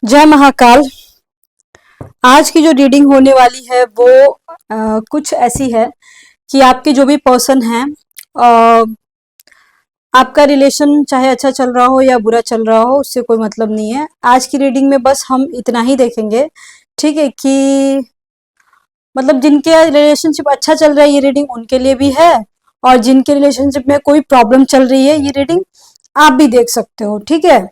जय महाकाल। आज की जो रीडिंग होने वाली है वो कुछ ऐसी है कि आपके जो भी पर्सन हैं, आपका रिलेशन चाहे अच्छा चल रहा हो या बुरा चल रहा हो, उससे कोई मतलब नहीं है। आज की रीडिंग में बस हम इतना ही देखेंगे, ठीक है, कि मतलब जिनके रिलेशनशिप अच्छा चल रहा है ये रीडिंग उनके लिए भी है, और जिनके रिलेशनशिप में कोई प्रॉब्लम चल रही है ये रीडिंग आप भी देख सकते हो, ठीक है।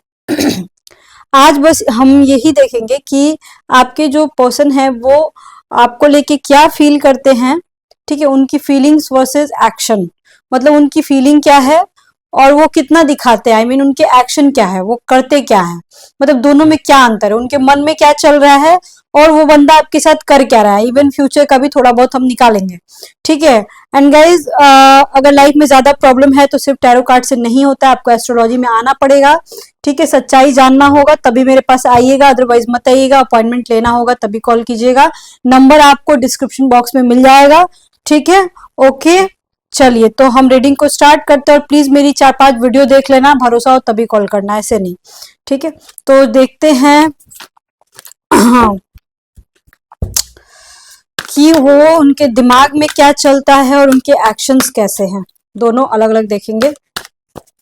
आज बस हम यही देखेंगे कि आपके जो पर्सन है वो आपको लेके क्या फील करते हैं, ठीक है। उनकी फीलिंग्स वर्सेस एक्शन, मतलब उनकी फीलिंग क्या है और वो कितना दिखाते हैं, आई मीन उनके एक्शन क्या है, वो करते क्या है, मतलब दोनों में क्या अंतर है, उनके मन में क्या चल रहा है और वो बंदा आपके साथ कर क्या रहा है। इवन फ्यूचर का भी थोड़ा बहुत हम निकालेंगे, ठीक है। एंड गाइज, अगर लाइफ में ज्यादा प्रॉब्लम है तो सिर्फ टैरो कार्ड से नहीं होता, आपको एस्ट्रोलॉजी में आना पड़ेगा, ठीक है। सच्चाई जानना होगा तभी मेरे पास आइएगा, अदरवाइज मत आइएगा। अपॉइंटमेंट लेना होगा तभी कॉल कीजिएगा, नंबर आपको डिस्क्रिप्शन बॉक्स में मिल जाएगा, ठीक है। ओके, चलिए तो हम रीडिंग को स्टार्ट करते हैं। और प्लीज मेरी 4-5 वीडियो देख लेना, भरोसा हो तभी कॉल करना, ऐसे नहीं, ठीक है। तो देखते हैं हाँ, कि वो उनके दिमाग में क्या चलता है और उनके एक्शंस कैसे हैं, दोनों अलग अलग देखेंगे।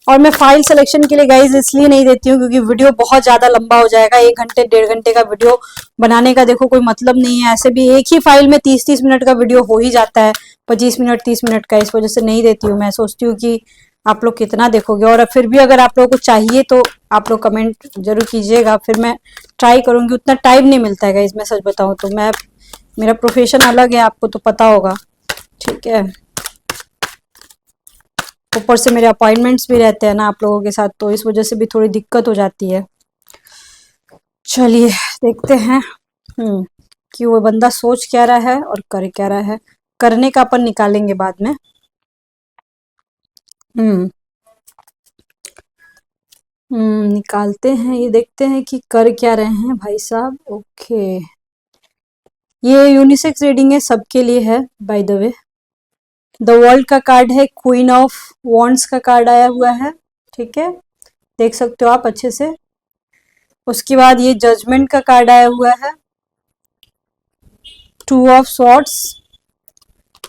और मैं फाइल सिलेक्शन के लिए गाइज इसलिए नहीं देती हूँ क्योंकि वीडियो बहुत ज्यादा लंबा हो जाएगा। 1 घंटे 1.5 घंटे का वीडियो बनाने का देखो कोई मतलब नहीं है। ऐसे भी एक ही फाइल में 30-30 मिनट का वीडियो हो ही जाता है, 25 मिनट 30 मिनट का। इस वजह से नहीं देती हूँ। मैं सोचती हूँ कि आप लोग कितना देखोगे, और फिर भी अगर आप लोगों को चाहिए तो आप लोग कमेंट जरूर कीजिएगा, फिर मैं ट्राई करूंगी। उतना टाइम नहीं मिलता है गाइज, मैं सच बताऊं तो। मैं, मेरा प्रोफेशन अलग है, आपको तो पता होगा, ठीक है। ऊपर से मेरे अपॉइंटमेंट्स भी रहते हैं ना आप लोगों के साथ, तो इस वजह से भी थोड़ी दिक्कत हो जाती है। चलिए देखते हैं कि वो बंदा सोच क्या रहा है और कर क्या रहा है। करने का अपन निकालेंगे बाद में। हम्म निकालते हैं, ये देखते हैं कि कर क्या रहे हैं भाई साहब। ओके, ये यूनिसेक्स रीडिंग है, सबके लिए है by the way. The world का कार्ड है, क्वीन ऑफ वॉन्ड्स का कार्ड आया हुआ है, ठीक है, देख सकते हो आप अच्छे से। उसके बाद ये जजमेंट का कार्ड आया हुआ है, 2 of swords,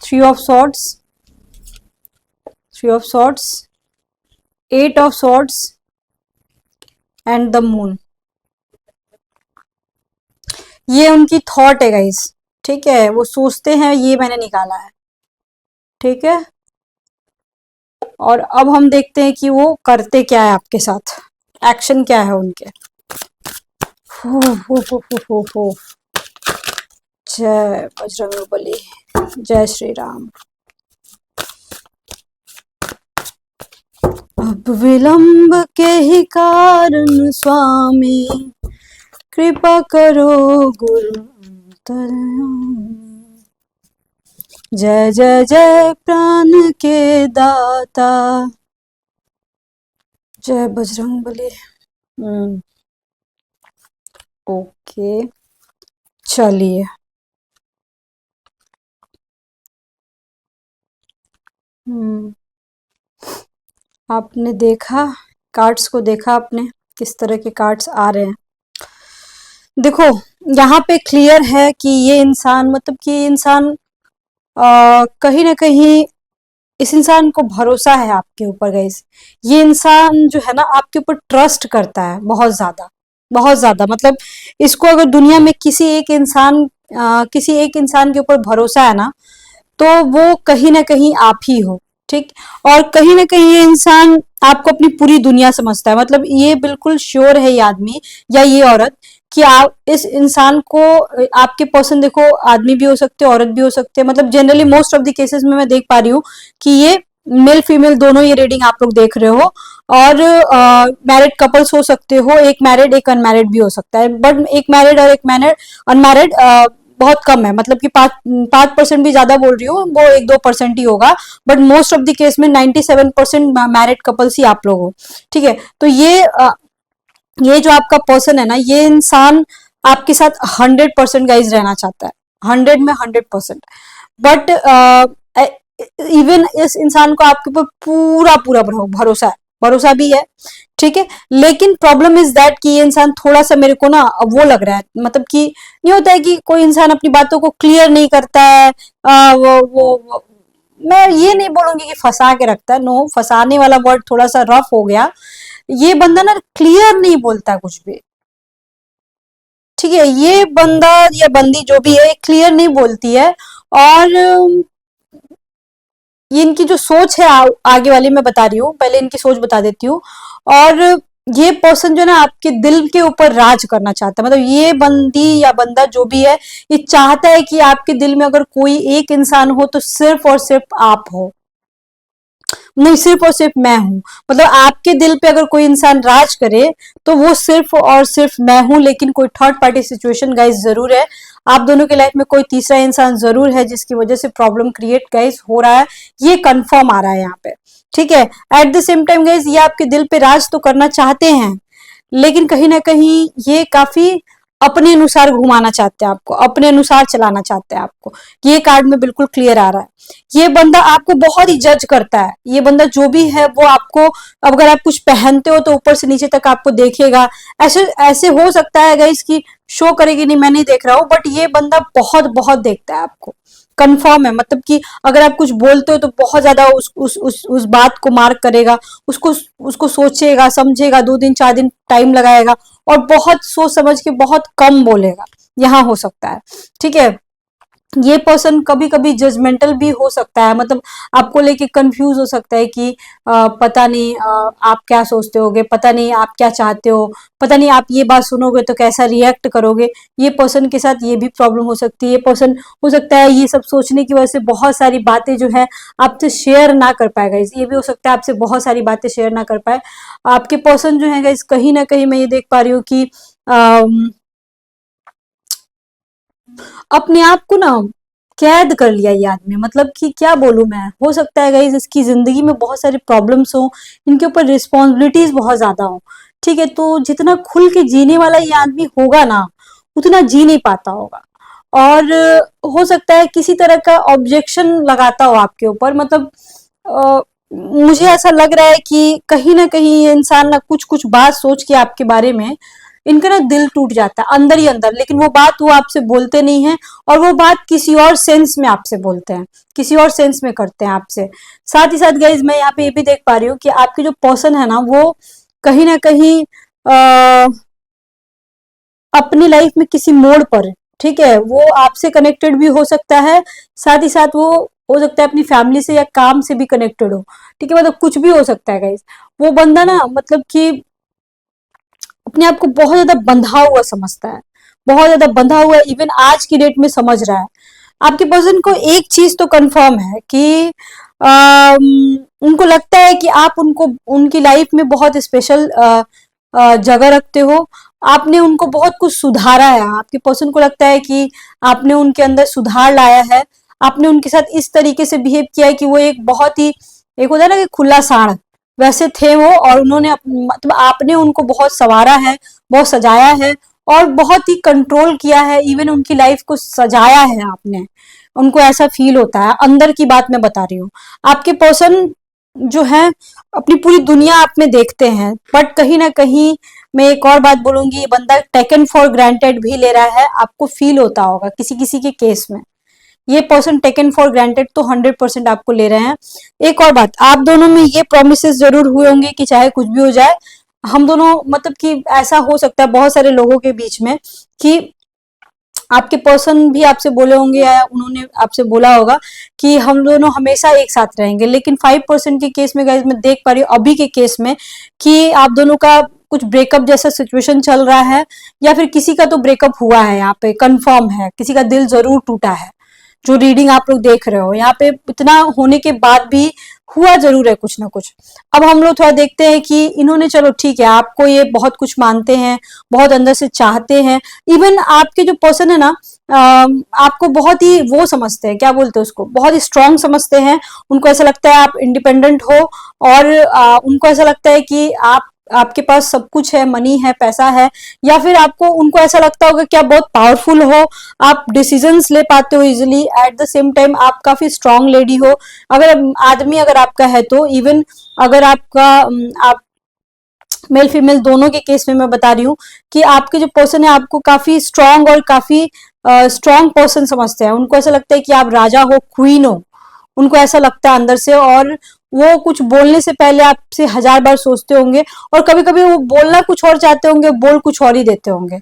3 of swords, 3 of swords, 8 of swords and the moon. ये उनकी थॉट है गाइस, ठीक है, वो सोचते हैं, ये मैंने निकाला है, ठीक है। और अब हम देखते हैं कि वो करते क्या है आपके साथ, एक्शन क्या है उनके। हो। जय बजरंगबली, जय श्री राम। अब विलंब के ही कारण स्वामी, कृपा करो गुरु अंतर्यामी। जय जय जय प्राण के दाता, जय बजरंगबली। ओके, चलिए। आपने देखा, कार्ड्स को देखा आपने, किस तरह के कार्ड्स आ रहे हैं। देखो यहाँ पे क्लियर है कि ये इंसान, मतलब कि ये इंसान कहीं ना कहीं, इस इंसान को भरोसा है आपके ऊपर गाइस। ये इंसान जो है ना आपके ऊपर ट्रस्ट करता है बहुत ज्यादा, बहुत ज्यादा। मतलब इसको अगर दुनिया में किसी एक इंसान के ऊपर भरोसा है ना, तो वो कहीं ना कहीं आप ही हो, ठीक। और कहीं ना कहीं ये इंसान आपको अपनी पूरी दुनिया समझता है। मतलब ये बिल्कुल श्योर है ये आदमी या ये औरत कि आप इस इंसान को, आपके पर्सन देखो आदमी भी हो सकते हैं औरत भी हो सकते हैं। मतलब generally most of the cases में मैं देख पा रही हूँ कि ये मेल फीमेल दोनों ये रीडिंग आप लोग देख रहे हो। और मैरिड कपल्स हो सकते हो, एक मैरिड एक अनमैरिड भी हो सकता है, बट एक मैरिड और एक मैरिड अनमैरिड बहुत कम है। मतलब कि 5% भी ज्यादा बोल रही हूँ, वो 1-2% ही होगा, but most of the case में 97% मैरिड कपल्स ही आप लोग हो, ठीक है। तो ये जो आपका पर्सन है ना, ये इंसान आपके साथ 100% गाइज रहना चाहता है, 100 में 100%। बट इवन इस इंसान को आपके ऊपर पूरा पूरा भरोसा है, भरोसा भी है, ठीक है। लेकिन प्रॉब्लम इज दैट कि ये इंसान थोड़ा सा मेरे को ना अब वो लग रहा है, मतलब कि नहीं होता है कि कोई इंसान अपनी बातों को क्लियर नहीं करता है, वो मैं ये नहीं बोलूंगी कि फंसा के रखता है, नो, फंसाने वाला वर्ड थोड़ा सा रफ हो गया। ये बंदा ना क्लियर नहीं बोलता कुछ भी, ठीक है। ये बंदा या बंदी जो भी है क्लियर नहीं बोलती है, और ये इनकी जो सोच है आगे वाली मैं बता रही हूँ, पहले इनकी सोच बता देती हूँ। और ये पर्सन जो है ना आपके दिल के ऊपर राज करना चाहता है, मतलब ये बंदी या बंदा जो भी है ये चाहता है कि आपके दिल में अगर कोई एक इंसान हो तो सिर्फ और सिर्फ आप हो, नहीं सिर्फ और सिर्फ मैं हूं। मतलब आपके दिल पे अगर कोई इंसान राज करे तो वो सिर्फ और सिर्फ मैं हूं, लेकिन कोई थर्ड पार्टी सिचुएशन गाइस जरूर है। आप दोनों के लाइफ में कोई तीसरा इंसान जरूर है जिसकी वजह से प्रॉब्लम क्रिएट गाइस हो रहा है, ये कंफर्म आ रहा है यहाँ पे, ठीक है। At the same time guys ये आपके दिल पे राज तो करना चाहते हैं, लेकिन कहीं ना कहीं ये काफी अपने अनुसार घुमाना चाहते हैं आपको, अपने अनुसार चलाना चाहते हैं आपको। ये कार्ड में बिल्कुल क्लियर आ रहा है। ये बंदा आपको बहुत ही जज करता है, ये बंदा जो भी है वो आपको, अगर आप कुछ पहनते हो तो ऊपर से नीचे तक आपको देखेगा। ऐसे ऐसे हो सकता है गाइस कि शो करेगी नहीं, मैं नहीं देख रहा हूँ, बट ये बंदा बहुत बहुत देखता है आपको, कंफर्म है। मतलब कि अगर आप कुछ बोलते हो तो बहुत ज्यादा उस बात को मार्क करेगा, उसको उसको सोचेगा, समझेगा, 2 दिन 4 दिन टाइम लगाएगा, और बहुत सोच समझ के बहुत कम बोलेगा, यहाँ हो सकता है, ठीक है। ये पर्सन कभी कभी जजमेंटल भी हो सकता है, मतलब आपको लेके कंफ्यूज हो सकता है कि पता नहीं आप क्या सोचते होगे, पता नहीं आप क्या चाहते हो, पता नहीं आप ये बात सुनोगे तो कैसा रिएक्ट करोगे। ये पर्सन के साथ ये भी प्रॉब्लम हो सकती है। ये पर्सन हो सकता है ये सब सोचने की वजह से बहुत सारी बातें जो है आपसे शेयर ना कर पाएगा, ये भी हो सकता है आपसे बहुत सारी बातें शेयर ना कर पाए। आपके पर्सन जो है कहीं ना कहीं मैं ये देख पा रही हूँ कि अपने आप को ना कैद कर लिया ये आदमी, मतलब कि क्या बोलूं मैं, हो सकता है गाइस इसकी जिंदगी में बहुत सारी प्रॉब्लम्स हो, इनके ऊपर रिस्पॉन्सिबिलिटीज बहुत ज्यादा हो, ठीक है। तो जितना खुल के जीने वाला ये आदमी होगा ना उतना जी नहीं पाता होगा, और हो सकता है किसी तरह का ऑब्जेक्शन लगाता हो आपके ऊपर, मतलब मुझे ऐसा लग रहा है कि कहीं ना कहीं ये इंसान ना कुछ कुछ बात सोच के आपके बारे में इनका ना दिल टूट जाता है अंदर ही अंदर, लेकिन वो बात वो आपसे बोलते नहीं है, और वो बात किसी और सेंस में आपसे बोलते हैं, किसी और सेंस में करते हैं आपसे। साथ ही साथ गाइज मैं यहाँ पे ये भी देख पा रही हूँ कि आपके जो पर्सन है ना वो कहीं ना कहीं अपनी लाइफ में किसी मोड़ पर, ठीक है, वो आपसे कनेक्टेड भी हो सकता है, साथ ही साथ वो हो सकता है अपनी फैमिली से या काम से भी कनेक्टेड हो, ठीक है। मतलब कुछ भी हो सकता है गाइज। वो बंदा ना मतलब कि अपने आप को बहुत ज्यादा बंधा हुआ समझता है, बहुत ज्यादा बंधा हुआ, इवन आज की डेट में समझ रहा है। आपके पर्सन को एक चीज तो कंफर्म है कि उनको लगता है कि आप उनको उनकी लाइफ में बहुत स्पेशल जगह रखते हो। आपने उनको बहुत कुछ सुधारा है, आपके पर्सन को लगता है कि आपने उनके अंदर सुधार लाया है। आपने उनके साथ इस तरीके से बिहेव किया है कि वो एक बहुत ही, एक होता है ना कि खुला सांड, वैसे थे वो, और उन्होंने मतलब आपने उनको बहुत संवारा है, बहुत सजाया है, और बहुत ही कंट्रोल किया है, इवन उनकी लाइफ को सजाया है आपने, उनको ऐसा फील होता है। अंदर की बात मैं बता रही हूँ। आपके पर्सन जो है अपनी पूरी दुनिया आप में देखते हैं, बट कहीं ना कहीं मैं एक और बात बोलूंगी, ये बंदा टेकन फॉर ग्रांटेड भी ले रहा है, आपको फील होता होगा किसी किसी के केस में। ये पर्सन टेकन फॉर ग्रांटेड तो 100% आपको ले रहे हैं। एक और बात, आप दोनों में ये प्रोमिसेस जरूर हुए होंगे कि चाहे कुछ भी हो जाए हम दोनों, मतलब कि ऐसा हो सकता है बहुत सारे लोगों के बीच में कि आपके पर्सन भी आपसे बोले होंगे या उन्होंने आपसे बोला होगा कि हम दोनों हमेशा एक साथ रहेंगे, लेकिन 5% के केस में गाइस मैं देख पा रही हूँ अभी के केस में कि आप दोनों का कुछ ब्रेकअप जैसा सिचुएशन चल रहा है, या फिर किसी का तो ब्रेकअप हुआ है, यहाँ पे कंफर्म है किसी का दिल जरूर टूटा है। जो रीडिंग आप लोग देख रहे हो यहाँ पे इतना होने के बाद भी हुआ जरूर है कुछ ना कुछ। अब हम लोग थोड़ा देखते हैं कि इन्होंने, चलो ठीक है, आपको ये बहुत कुछ मानते हैं, बहुत अंदर से चाहते हैं, इवन आपके जो पर्सन है ना आपको बहुत ही वो समझते हैं, क्या बोलते हैं उसको, बहुत ही स्ट्रांग समझते हैं। उनको ऐसा लगता है आप इंडिपेंडेंट हो, और उनको ऐसा लगता है कि आप आपके पास सब कुछ है, मनी है, पैसा है, या फिर आपको उनको ऐसा लगता होगा कि आप बहुत पावरफुल हो, आप डिसीजंस ले पाते हो easily, at the same time आप काफी स्ट्रांग लेडी हो। अगर आदमी अगर आपका है तो इवन अगर आपका आप मेल फीमेल दोनों के केस में मैं बता रही हूँ कि आपके जो पर्सन है आपको काफी स्ट्रांग और काफी स्ट्रांग पर्सन समझते हैं। उनको ऐसा लगता है कि आप राजा हो, क्वीन हो, उनको ऐसा लगता है अंदर से, और वो कुछ बोलने से पहले आपसे 1000 बार सोचते होंगे, और कभी कभी वो बोलना कुछ और चाहते होंगे, बोल कुछ और ही देते होंगे।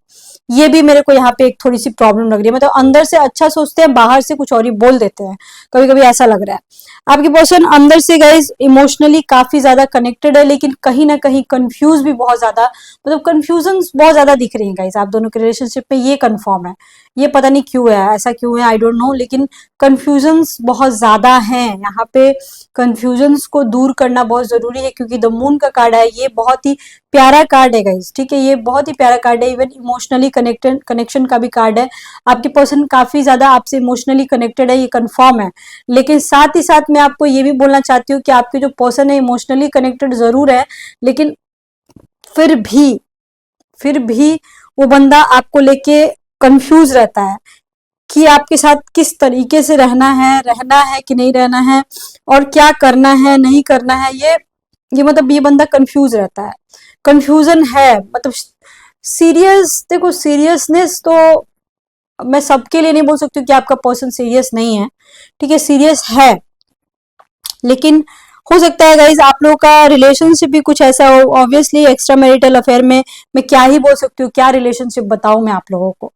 ये भी मेरे को यहाँ पे एक थोड़ी सी प्रॉब्लम लग रही है, मतलब अंदर से अच्छा सोचते हैं, बाहर से कुछ और ही बोल देते हैं, कभी कभी ऐसा लग रहा है। आपकी पर्सन अंदर से गाइज इमोशनली काफी ज्यादा कनेक्टेड है, लेकिन कहीं ना कहीं कंफ्यूज भी बहुत ज्यादा, मतलब कंफ्यूजन बहुत ज्यादा दिख रही है गाइज आप दोनों के रिलेशनशिप में, ये कंफर्म है। ये पता नहीं क्यों है, ऐसा क्यों है, आई डोंट नो, लेकिन कंफ्यूजन्स बहुत ज्यादा हैं यहाँ पे। कंफ्यूजन्स को दूर करना बहुत जरूरी है, क्योंकि द मून का कार्ड है, ये बहुत ही प्यारा कार्ड है गाइज, ठीक है, ये बहुत ही प्यारा कार्ड है, इवन इमोशनली कनेक्शन का भी कार्ड है। आपके पर्सन काफी ज्यादा आपसे इमोशनली कनेक्टेड है, ये कंफर्म है। लेकिन साथ ही साथ मैं आपको ये भी बोलना चाहती हूँ कि आपके जो पर्सन है इमोशनली कनेक्टेड जरूर है, लेकिन फिर भी वो बंदा आपको लेके कंफ्यूज रहता है कि आपके साथ किस तरीके से रहना है कि नहीं रहना है, और क्या करना है नहीं करना है। ये मतलब ये बंदा कंफ्यूज रहता है, कंफ्यूजन है, मतलब सीरियस, देखो सीरियसनेस तो मैं सबके लिए नहीं बोल सकती हूँ कि आपका पर्सन सीरियस नहीं है, ठीक है, सीरियस है, लेकिन हो सकता है गाइज आप लोगों का रिलेशनशिप भी कुछ ऐसा हो। ऑब्वियसली एक्स्ट्रा मैरिटल अफेयर में मैं क्या ही बोल सकती हूँ, क्या रिलेशनशिप बताऊं मैं आप लोगों को,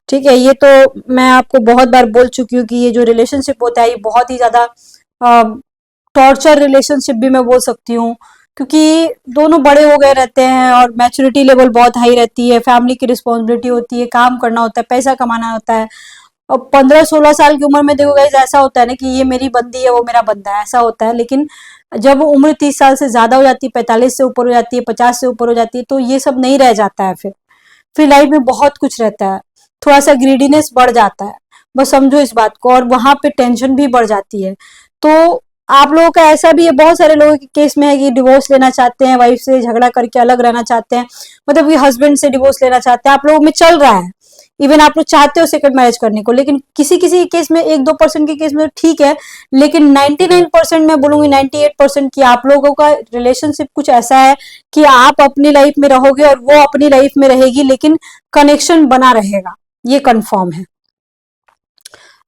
ठीक है। ये तो मैं आपको बहुत बार बोल चुकी हूँ कि ये जो रिलेशनशिप होता है ये बहुत ही ज्यादा टॉर्चर रिलेशनशिप भी मैं बोल सकती हूँ, क्योंकि दोनों बड़े हो गए रहते हैं और मैच्योरिटी लेवल बहुत हाई रहती है, फैमिली की रिस्पॉन्सिबिलिटी होती है, काम करना होता है, पैसा कमाना होता है। और 15-16 साल की उम्र में देखो गाइस ऐसा होता है ना कि ये मेरी बंदी है, वो मेरा बंदा है, ऐसा होता है। लेकिन जब उम्र 30 साल से ज्यादा हो जाती है, 45 से ऊपर हो जाती है, 50 से ऊपर हो जाती है, तो ये सब नहीं रह जाता है। फिर लाइफ में बहुत कुछ रहता है, थोड़ा सा ग्रीडीनेस बढ़ जाता है, बस समझो इस बात को, और वहां पे टेंशन भी बढ़ जाती है। तो आप लोगों का ऐसा भी है, बहुत सारे लोगों के केस में है कि डिवोर्स लेना चाहते हैं, वाइफ से झगड़ा करके अलग रहना चाहते हैं, मतलब कि हस्बैंड से डिवोर्स लेना चाहते हैं, आप लोगों में चल रहा है। इवन आप लोग चाहते हो सेकंड मैरिज करने को, लेकिन किसी किसी केस में 1-2% के केस में ठीक है, लेकिन 99% मैं बोलूंगी 98% की आप लोगों का रिलेशनशिप कुछ ऐसा है कि आप अपनी लाइफ में रहोगे और वो अपनी लाइफ में रहेगी, लेकिन कनेक्शन बना रहेगा, ये कंफर्म है।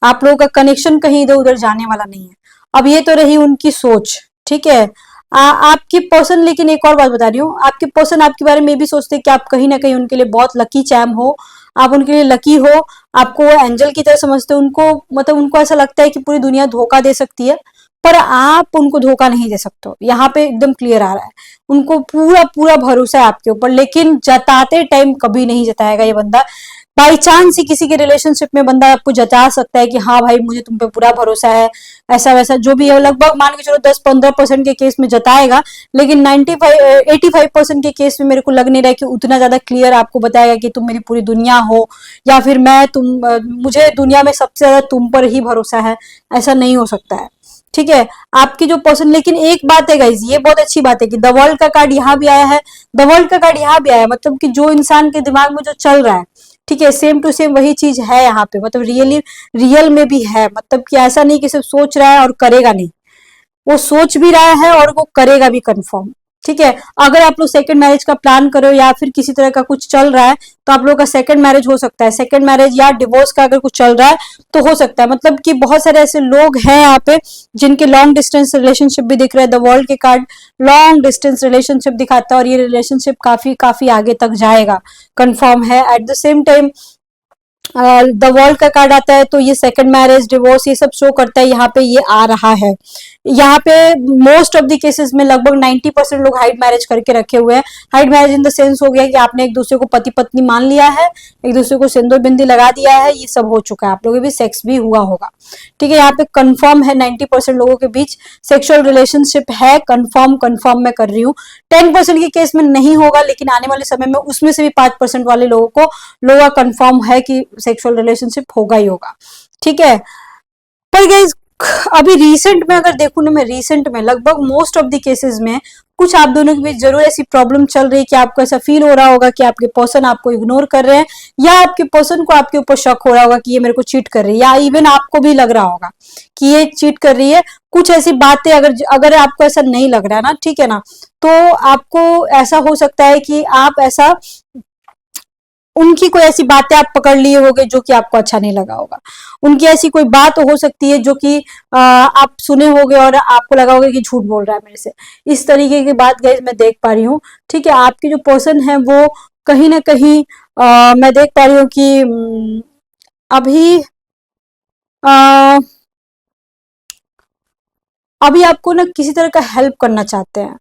आप लोगों का कनेक्शन कहीं इधर उधर जाने वाला नहीं है। अब ये तो रही उनकी सोच, ठीक है। आपकी पर्सन, लेकिन एक और बात बता रही हूँ, आपके पर्सन आपके बारे में भी सोचते हैं कि आप कहीं ना कहीं उनके लिए बहुत लकी चैम हो, आप उनके लिए लकी हो, आपको वो एंजल की तरह समझते हो, उनको मतलब उनको ऐसा लगता है कि पूरी दुनिया धोखा दे सकती है, पर आप उनको धोखा नहीं दे सकते हो, यहाँ पे एकदम क्लियर आ रहा है। उनको पूरा पूरा भरोसा है आपके ऊपर, लेकिन जताते टाइम कभी नहीं जताएगा ये बंदा। बाई चांस ही किसी के रिलेशनशिप में बंदा आपको जता सकता है कि हाँ भाई मुझे तुम पे पूरा भरोसा है, ऐसा वैसा जो भी है, लगभग मान के चलो 10-15% के केस में जताएगा, लेकिन 85% के केस में मेरे को लग नहीं रहा है कि उतना ज्यादा क्लियर आपको बताएगा कि तुम मेरी पूरी दुनिया हो, या फिर मुझे दुनिया में सबसे ज्यादा तुम पर ही भरोसा है, ऐसा नहीं हो सकता है, ठीक है। आपकी जो पर्सन, लेकिन एक बात है गाइज, ये बहुत अच्छी बात है कि द वर्ल्ड का कार्ड यहाँ भी आया है, द वर्ल्ड का कार्ड यहाँ भी आया है, मतलब कि जो इंसान के दिमाग में जो चल रहा है, ठीक है, सेम टू सेम वही चीज है यहाँ पे, मतलब रियल में भी है, मतलब कि ऐसा नहीं कि सिर्फ सोच रहा है और करेगा नहीं, वो सोच भी रहा है और वो करेगा भी कंफर्म, ठीक है। अगर आप लोग सेकंड मैरिज का प्लान करो या फिर किसी तरह का कुछ चल रहा है, तो आप लोग का सेकंड मैरिज हो सकता है, सेकंड मैरिज या डिवोर्स का अगर कुछ चल रहा है तो हो सकता है, मतलब कि बहुत सारे ऐसे लोग हैं यहाँ पे जिनके लॉन्ग डिस्टेंस रिलेशनशिप भी दिख रहे हैं। द वर्ल्ड के कार्ड लॉन्ग डिस्टेंस रिलेशनशिप दिखाता है, और ये रिलेशनशिप काफी काफी आगे तक जाएगा, कंफर्म है। At the same time the world का कार्ड आता है तो ये सेकंड मैरिज, डिवोर्स, ये सब शो करता है, यहाँ पे ये आ रहा है। यहाँ पे मोस्ट ऑफ द केसेस में लगभग 90% लोग हाइड मैरिज करके रखे हुए हैं। Hide marriage in the sense हो गया कि आपने एक दूसरे को पति पत्नी मान लिया है, एक दूसरे को सिंदूर बिंदी लगा दिया है, ये सब हो चुका है, आप लोगों के भी सेक्स भी हुआ होगा, ठीक है। यहाँ पे कंफर्म है 90% लोगों के बीच सेक्सुअल रिलेशनशिप है, कंफर्म मैं कर रही हूँ। 10% के केस में नहीं होगा, लेकिन आने वाले समय में उसमें से भी 5% वाले लोगों का कंफर्म है कि सेक्सुअल रिलेशनशिप होगा ही होगा, ठीक है। पर गाइस अभी रिसेंट में अगर देखूं ना, मैं रिसेंट में लगभग मोस्ट ऑफ द केसेस में कुछ आप दोनों के बीच जरूर ऐसी प्रॉब्लम चल रही है कि आपको ऐसा फील हो रहा होगा कि आपके पर्सन आपको इग्नोर कर रहे हैं, या आपके पर्सन को आपके ऊपर शक हो रहा होगा कि ये मेरे को चीट कर रही है, या इवन आपको भी लग रहा होगा कि ये चीट कर रही है। कुछ ऐसी बातें अगर अगर आपको ऐसा नहीं लग रहा है ना, ठीक है ना, तो आपको ऐसा हो सकता है कि आप ऐसा उनकी कोई ऐसी बातें आप पकड़ लिए होगे जो कि आपको अच्छा नहीं लगा होगा। उनकी ऐसी कोई बात हो सकती है जो कि आप सुने होगे और आपको लगा होगा कि झूठ बोल रहा है मेरे से। इस तरीके की बात गाइस मैं देख पा रही हूँ। ठीक है, आपकी जो पर्सन है वो कहीं ना कहीं मैं देख पा रही हूँ कि अभी अ, अभी आपको ना किसी तरह का हेल्प करना चाहते हैं,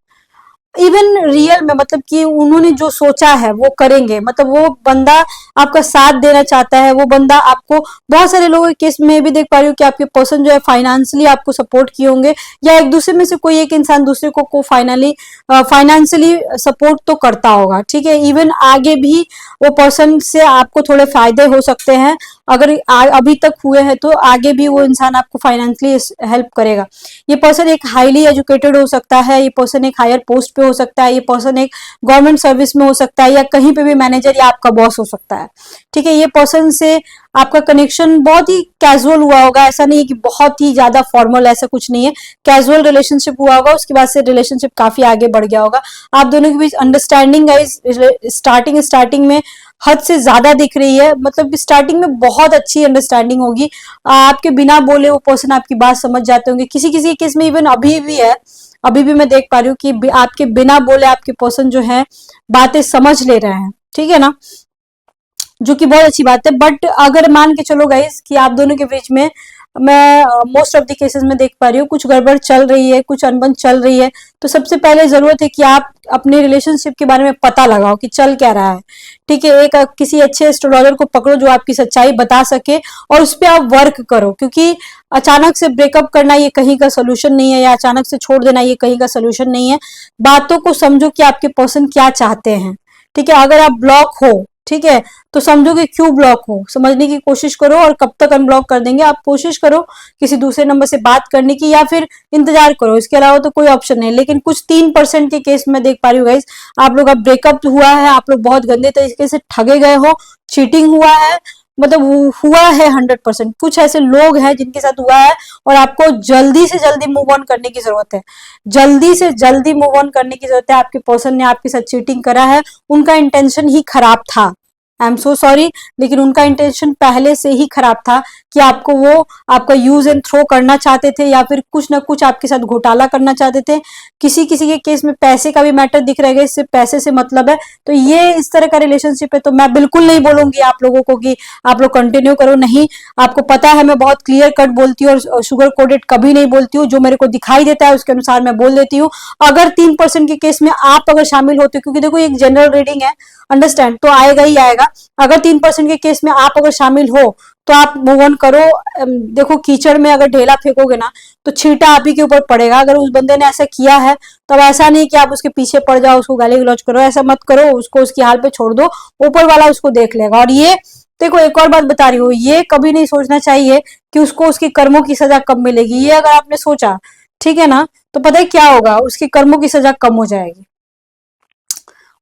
इवन रियल में, मतलब कि उन्होंने जो सोचा है वो करेंगे, मतलब वो बंदा आपका साथ देना चाहता है, वो बंदा आपको, बहुत सारे लोगों के केस में भी देख पा रही हूँ कि आपके पर्सन जो है फाइनेंशियली आपको सपोर्ट किए होंगे, या एक दूसरे में से कोई एक इंसान दूसरे को फाइनेंशियली सपोर्ट तो करता होगा। ठीक है, इवन आगे भी वो पर्सन से आपको थोड़े फायदे हो सकते हैं, अगर अभी तक हुए हैं तो आगे भी वो इंसान आपको फाइनेंशियली हेल्प करेगा। ये पर्सन एक हाईली एजुकेटेड हो सकता है, ये पर्सन एक हायर पोस्ट पे हो सकता है, ये पर्सन एक गवर्नमेंट सर्विस में हो सकता है, या कहीं पे भी मैनेजर या आपका बॉस हो सकता है। ठीक है, ये पर्सन से आपका कनेक्शन बहुत ही कैजुअल हुआ होगा, ऐसा नहीं है कि बहुत ही ज्यादा फॉर्मल, ऐसा कुछ नहीं है, कैजुअल रिलेशनशिप हुआ होगा, उसके बाद से रिलेशनशिप काफी आगे बढ़ गया होगा। आप दोनों के बीच अंडरस्टैंडिंग गाइस स्टार्टिंग में हद से ज्यादा दिख रही है, मतलब स्टार्टिंग में बहुत अच्छी अंडरस्टैंडिंग होगी, आपके बिना बोले वो पर्सन आपकी बात समझ जाते होंगे। किसी किसी केस में इवन अभी भी है, अभी भी मैं देख पा रही हूँ कि आपके बिना बोले आपके पर्सन जो है बातें समझ ले रहे हैं। ठीक है ना, जो कि बहुत अच्छी बात है। बट अगर मान के चलो गाइस कि आप दोनों के बीच में, मैं मोस्ट ऑफ द केसेस में देख पा रही हूँ कुछ गड़बड़ चल रही है, कुछ अनबन चल रही है, तो सबसे पहले जरूरत है कि आप अपने रिलेशनशिप के बारे में पता लगाओ कि चल क्या रहा है। ठीक है, एक किसी अच्छे एस्ट्रोलॉजर को पकड़ो जो आपकी सच्चाई बता सके, और उस पर आप वर्क करो, क्योंकि अचानक से ब्रेकअप करना ये कहीं का सोल्यूशन नहीं है, या अचानक से छोड़ देना ये कहीं का सोल्यूशन नहीं है। बातों को समझो कि आपके पर्सन क्या चाहते हैं। ठीक है, अगर आप ब्लॉक हो, ठीक है, तो समझो कि क्यों ब्लॉक हो, समझने की कोशिश करो, और कब तक अनब्लॉक कर देंगे आप कोशिश करो किसी दूसरे नंबर से बात करने की, या फिर इंतजार करो, इसके अलावा तो कोई ऑप्शन नहीं। लेकिन कुछ 3% के केस में देख पा रही हूँ गाइस, आप लोग का ब्रेकअप हुआ है, आप लोग बहुत गंदे तरीके से ठगे गए हो, चीटिंग हुआ है, मतलब हुआ है 100%। कुछ ऐसे लोग हैं जिनके साथ हुआ है, और आपको जल्दी से जल्दी मूव ऑन करने की जरूरत है, जल्दी से जल्दी मूव ऑन करने की जरूरत है। आपके पर्सन ने आपके साथ चीटिंग करा है, उनका इंटेंशन ही खराब था, आई एम सो सॉरी, लेकिन उनका इंटेंशन पहले से ही खराब था कि आपको वो आपका यूज एंड थ्रो करना चाहते थे, या फिर कुछ ना कुछ आपके साथ घोटाला करना चाहते थे। किसी किसी के केस में पैसे का भी मैटर दिख रहा है, इससे पैसे से मतलब है, तो ये इस तरह का रिलेशनशिप है। तो मैं बिल्कुल नहीं बोलूंगी आप लोगों को कि आप लोग कंटिन्यू करो, नहीं, आपको पता है मैं बहुत क्लियर कट बोलती हूँ और शुगर कोडेड कभी नहीं बोलती हूँ, जो मेरे को दिखाई देता है उसके अनुसार मैं बोल देती हूँ। अगर 3% के केस में आप अगर शामिल होते हो, क्योंकि देखो एक जनरल रीडिंग है, अंडरस्टैंड, तो आएगा ही आएगा। अगर 3% के केस में आप अगर शामिल हो तो आप मूव ऑन करो। देखो कीचड़ में अगर ढेला फेंकोगे ना तो छींटा आप ही के ऊपर पड़ेगा। अगर उस बंदे ने ऐसा किया है तो अब ऐसा नहीं कि आप उसके पीछे पड़ जाओ, उसको गाली गलौज करो, ऐसा मत करो, उसको उसकी हाल पे छोड़ दो, ऊपर वाला उसको देख लेगा। और ये देखो एक और बात बता रही हूँ, ये कभी नहीं सोचना चाहिए कि उसको उसकी कर्मों की सजा कब मिलेगी। ये अगर आपने सोचा, ठीक है ना, तो पता है क्या होगा, उसकी कर्मों की सजा कम हो जाएगी।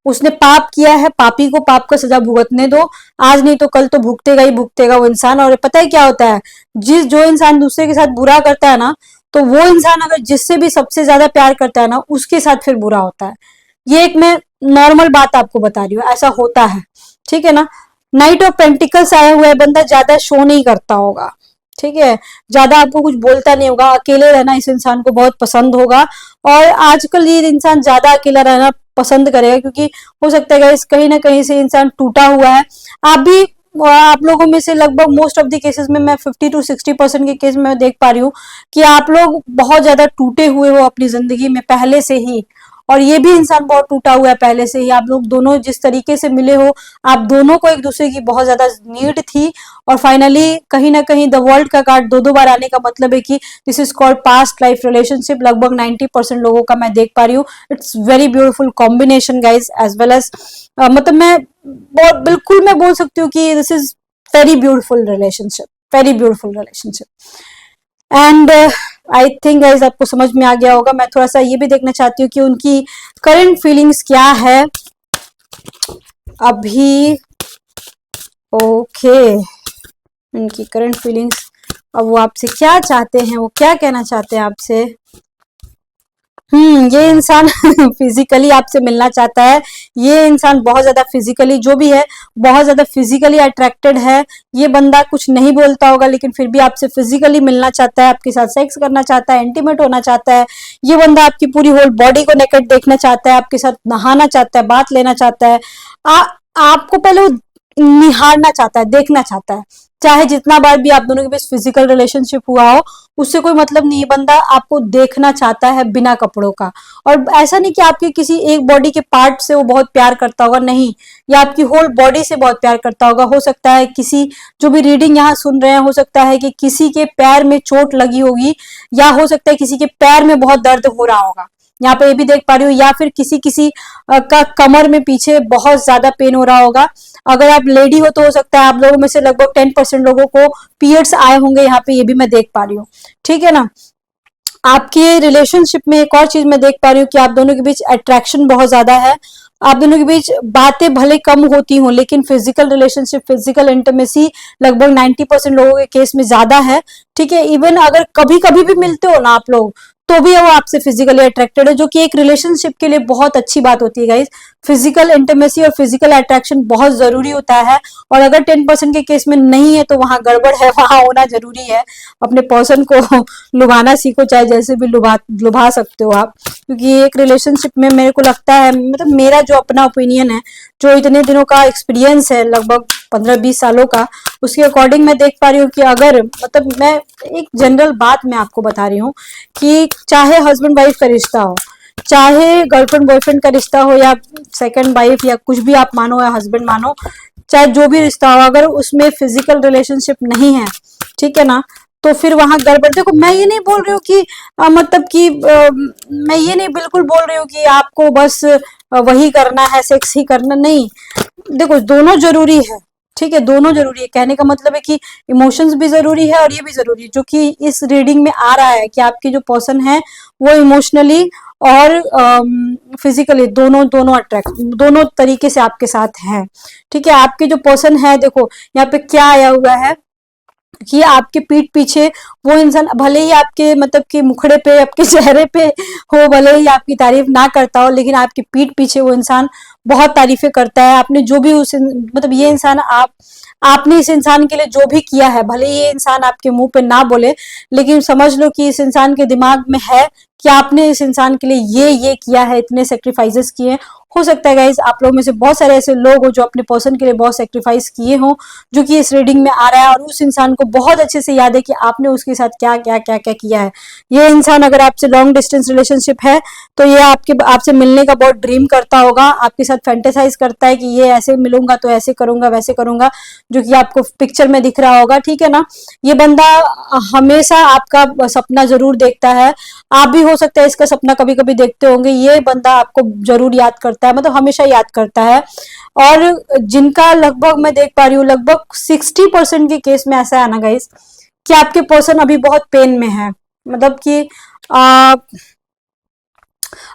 उसने पाप किया है, पापी को पाप का सजा भुगतने दो, आज नहीं तो कल तो भुगतेगा ही भुगतेगा वो इंसान। और पता है क्या होता है, जो इंसान दूसरे के साथ बुरा करता है ना, तो वो इंसान अगर जिससे भी सबसे ज्यादा प्यार करता है ना, उसके साथ फिर बुरा होता है। ये एक मैं नॉर्मल बात आपको बता रही हूँ, ऐसा होता है। ठीक है ना, नाइट ऑफ पेंटिकल्स आया हुआ है, बंदा ज्यादा शो नहीं करता होगा, ठीक है, ज्यादा आपको कुछ बोलता नहीं होगा, अकेले रहना इस इंसान को बहुत पसंद होगा। और आजकल ये इंसान ज्यादा अकेला रहना पसंद करेगा, क्योंकि हो सकता है गाइस कहीं ना कहीं से इंसान टूटा हुआ है। आप भी, आप लोगों में से लगभग मोस्ट ऑफ द केसेस में, मैं 50 to 60% के केस में देख पा रही हूँ कि आप लोग बहुत ज्यादा टूटे हुए हो अपनी जिंदगी में पहले से ही, और ये भी इंसान बहुत टूटा हुआ है पहले से ही। आप लोग दोनों जिस तरीके से मिले हो, आप दोनों को एक दूसरे की बहुत ज्यादा नीड थी, और फाइनली कहीं ना कहीं द वर्ल्ड का कार्ड दो दो बार आने का मतलब है कि this is called past life relationship. लगभग 90% लोगों का मैं देख पा रही हूँ। It's very beautiful combination guys, as well as मतलब मैं बिल्कुल मैं बोल सकती हूँ कि this is very beautiful relationship, very beautiful relationship. And I think guys आपको समझ में आ गया होगा। मैं थोड़ा सा ये भी देखना चाहती हूँ कि उनकी करंट फीलिंग्स क्या है अभी। ओके, उनकी करंट फीलिंग्स, अब वो आपसे क्या चाहते हैं, वो क्या कहना चाहते हैं आपसे। ये इंसान फिजिकली आपसे मिलना चाहता है। ये इंसान बहुत ज्यादा फिजिकली, जो भी है, बहुत ज्यादा फिजिकली अट्रैक्टेड है। ये बंदा कुछ नहीं बोलता होगा लेकिन फिर भी आपसे फिजिकली मिलना चाहता है, आपके साथ सेक्स करना चाहता है, इंटीमेट होना चाहता है। ये बंदा आपकी पूरी होल बॉडी को नेकेड देखना चाहता है, आपके साथ नहाना चाहता है, बात लेना चाहता है। आपको पहले वो निहारना चाहता है, देखना चाहता है। चाहे जितना बार भी आप दोनों के बीच फिजिकल रिलेशनशिप हुआ हो, उससे कोई मतलब नहीं है। बंदा आपको देखना चाहता है बिना कपड़ों का। और ऐसा नहीं कि आपके किसी एक बॉडी के पार्ट से वो बहुत प्यार करता होगा, नहीं, या आपकी होल बॉडी से बहुत प्यार करता होगा। हो सकता है किसी, जो भी रीडिंग यहाँ सुन रहे हैं, हो सकता है कि किसी के पैर में चोट लगी होगी, या हो सकता है किसी के पैर में बहुत दर्द हो रहा होगा, यहाँ पे ये भी देख पा रही हूँ। या फिर किसी किसी का कमर में पीछे बहुत ज्यादा पेन हो रहा होगा। अगर आप लेडी हो तो हो सकता है आप लोगों में से लगभग 10% लोगों को पीरियड्स आए होंगे, यहाँ पे ये भी मैं देख पा रही हूँ। ठीक है ना। आपके रिलेशनशिप में एक और चीज मैं देख पा रही हूँ कि आप दोनों के बीच अट्रैक्शन बहुत ज्यादा है। आप दोनों के बीच बातें भले कम होती हों लेकिन फिजिकल रिलेशनशिप, फिजिकल इंटीमेसी लगभग 90% लोगों के केस में ज्यादा है। ठीक है। इवन अगर कभी कभी भी मिलते हो ना आप लोग, तो भी वो आपसे फिजिकली अट्रैक्टेड है, जो कि एक रिलेशनशिप के लिए बहुत अच्छी बात होती है गाइज। फिजिकल इंटीमेसी और फिजिकल अट्रैक्शन बहुत जरूरी होता है। और अगर 10% के केस में नहीं है तो वहां गड़बड़ है, वहां होना जरूरी है। अपने पर्सन को लुभाना सीखो, चाहे जैसे भी लुभा सकते हो आप। क्योंकि एक रिलेशनशिप में मेरे को लगता है, मतलब मेरा जो अपना ओपिनियन है, जो इतने दिनों का एक्सपीरियंस है, लगभग 15-20 सालों का, उसके अकॉर्डिंग मैं देख पा रही हूँ कि अगर, मतलब मैं एक जनरल बात मैं आपको बता रही हूँ कि चाहे हस्बैंड वाइफ का रिश्ता हो, चाहे गर्लफ्रेंड बॉयफ्रेंड का रिश्ता हो, या सेकंड वाइफ, या कुछ भी आप मानो, या हस्बैंड मानो, चाहे जो भी रिश्ता हो, अगर उसमें फिजिकल रिलेशनशिप नहीं है, ठीक है ना, तो फिर वहां गड़बड़। देखो, मैं ये नहीं बोल रही हूँ कि मतलब कि मैं ये नहीं बिल्कुल बोल रही हूँ कि आपको बस वही करना है, सेक्स ही करना, नहीं। देखो, दोनों जरूरी है। ठीक है, दोनों जरूरी है। कहने का मतलब है कि इमोशंस भी जरूरी है और ये भी जरूरी है, जो कि इस रीडिंग में आ रहा है कि आपके जो पर्सन है वो इमोशनली और फिजिकली दोनों दोनों अट्रैक्ट, दोनों तरीके से आपके साथ है। ठीक है। आपके जो पर्सन है, देखो यहाँ पे क्या आया हुआ है कि आपके पीठ पीछे वो इंसान, भले ही आपके मतलब कि मुखड़े पे, आपके चेहरे पे हो, भले ही आपकी तारीफ ना करता हो, लेकिन आपकी पीठ पीछे वो इंसान बहुत तारीफें करता है। आपने जो भी उस, मतलब ये इंसान, आपने इस इंसान के लिए जो भी किया है, भले ये इंसान आपके मुंह पे ना बोले, लेकिन समझ लो कि इस इंसान के दिमाग में है कि आपने इस इंसान के लिए ये किया है, इतने सेक्रीफाइसेस किए हैं। हो सकता है गाइज आप लोग में से बहुत सारे ऐसे लोग हो जो अपने पर्सन के लिए बहुत सेक्रीफाइस किए हो, जो कि इस रीडिंग में आ रहा है, और उस इंसान को बहुत अच्छे से याद है कि आपने उसके साथ क्या क्या क्या क्या किया है। ये इंसान अगर आपसे लॉन्ग डिस्टेंस रिलेशनशिप है तो ये आपसे मिलने का बहुत ड्रीम करता होगा, आपके साथ फैंटेसाइज करता है कि ये ऐसे मिलूंगा तो ऐसे करूंगा, वैसे करूंगा, जो कि आपको पिक्चर में दिख रहा होगा। ठीक है ना। ये बंदा हमेशा आपका सपना जरूर देखता है। आप भी हो सकता है इसका सपना कभी कभी देखते होंगे। ये बंदा आपको जरूर याद करता है, मतलब हमेशा याद करता है। और जिनका लगभग मैं देख पा रही हूँ, लगभग 60% के केस में ऐसा है ना गाइस, कि आपके पर्सन अभी बहुत पेन में है। मतलब कि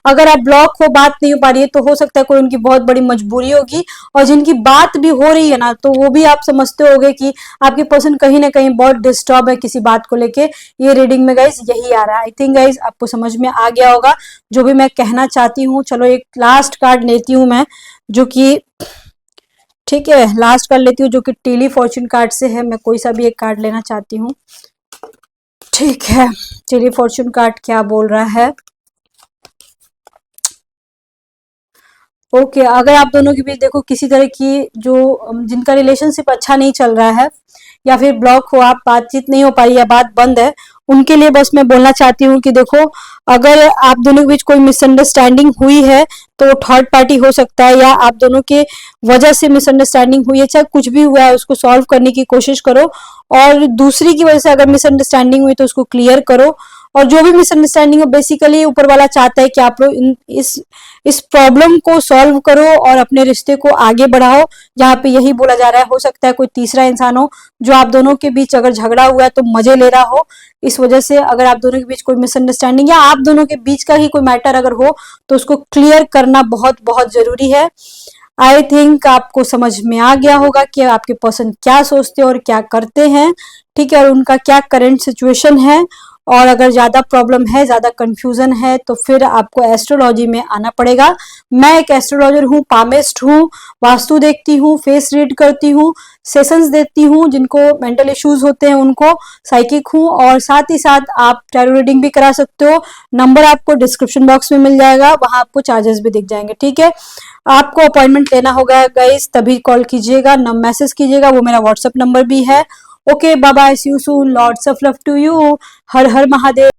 अगर आप ब्लॉक हो, बात नहीं हो पा रही है, तो हो सकता है कोई उनकी बहुत बड़ी मजबूरी होगी। और जिनकी बात भी हो रही है ना, तो वो भी आप समझते होगे कि आपके पर्सन कहीं ना कहीं बहुत डिस्टर्ब है किसी बात को लेके। ये रीडिंग में गाइज यही आ रहा है। आई थिंक गाइज आपको समझ में आ गया होगा जो भी मैं कहना चाहती हूँ। चलो एक लास्ट कार्ड लेती हूँ मैं, जो कि, ठीक है, लास्ट कार्ड लेती हूँ जो कि टीली फॉर्चून कार्ड से है। मैं कोई सा भी एक कार्ड लेना चाहती हूँ। ठीक है, टीली फॉर्चून कार्ड क्या बोल रहा है। ओके, अगर आप दोनों के बीच देखो किसी तरह की जो जिनका रिलेशनशिप अच्छा नहीं चल रहा है, या फिर ब्लॉक हो, आप बातचीत नहीं हो पाई या बात बंद है, उनके लिए बस मैं बोलना चाहती हूँ कि देखो, अगर आप दोनों के बीच कोई मिसअंडरस्टैंडिंग हुई है तो थर्ड पार्टी हो सकता है, या आप दोनों के वजह से मिसअंडरस्टैंडिंग हुई है, चाहे कुछ भी हुआ है, उसको सॉल्व करने की कोशिश करो। और दूसरी की वजह से अगर मिसअंडरस्टैंडिंग हुई तो उसको क्लियर करो। और जो भी मिसअंडरस्टैंडिंग है बेसिकली ऊपर वाला चाहता है कि आप लोग इस प्रॉब्लम को सॉल्व करो और अपने रिश्ते को आगे बढ़ाओ। यहाँ पे यही बोला जा रहा है, हो सकता है कोई तीसरा इंसान हो जो आप दोनों के बीच अगर झगड़ा हुआ है तो मजे ले रहा हो, इस वजह से अगर आप दोनों के बीच कोई मिसअंडरस्टैंडिंग या आप दोनों के बीच का ही कोई मैटर अगर हो तो उसको क्लियर करना बहुत बहुत जरूरी है। आई थिंक आपको समझ में आ गया होगा कि आपके पर्सन क्या सोचते हैं और क्या करते हैं, ठीक है, और उनका क्या करंट सिचुएशन है। और अगर ज्यादा प्रॉब्लम है, ज्यादा कंफ्यूजन है तो फिर आपको एस्ट्रोलॉजी में आना पड़ेगा। मैं एक एस्ट्रोलॉजर हूँ, पामिस्ट हूँ, वास्तु देखती हूँ, फेस रीड करती हूँ, सेशंस देती हूँ, जिनको मेंटल इश्यूज होते हैं उनको, साइकिक हूँ, और साथ ही साथ आप टैरो रीडिंग भी करा सकते हो। नंबर आपको डिस्क्रिप्शन बॉक्स में मिल जाएगा, वहां आपको चार्जेस भी दिख जाएंगे, ठीक है। आपको अपॉइंटमेंट लेना होगा गाइस, तभी कॉल कीजिएगा, मैसेज कीजिएगा, वो मेरा व्हाट्सएप नंबर भी है। Okay, bye bye, see you soon, lots of love to you, Har Har Mahadev.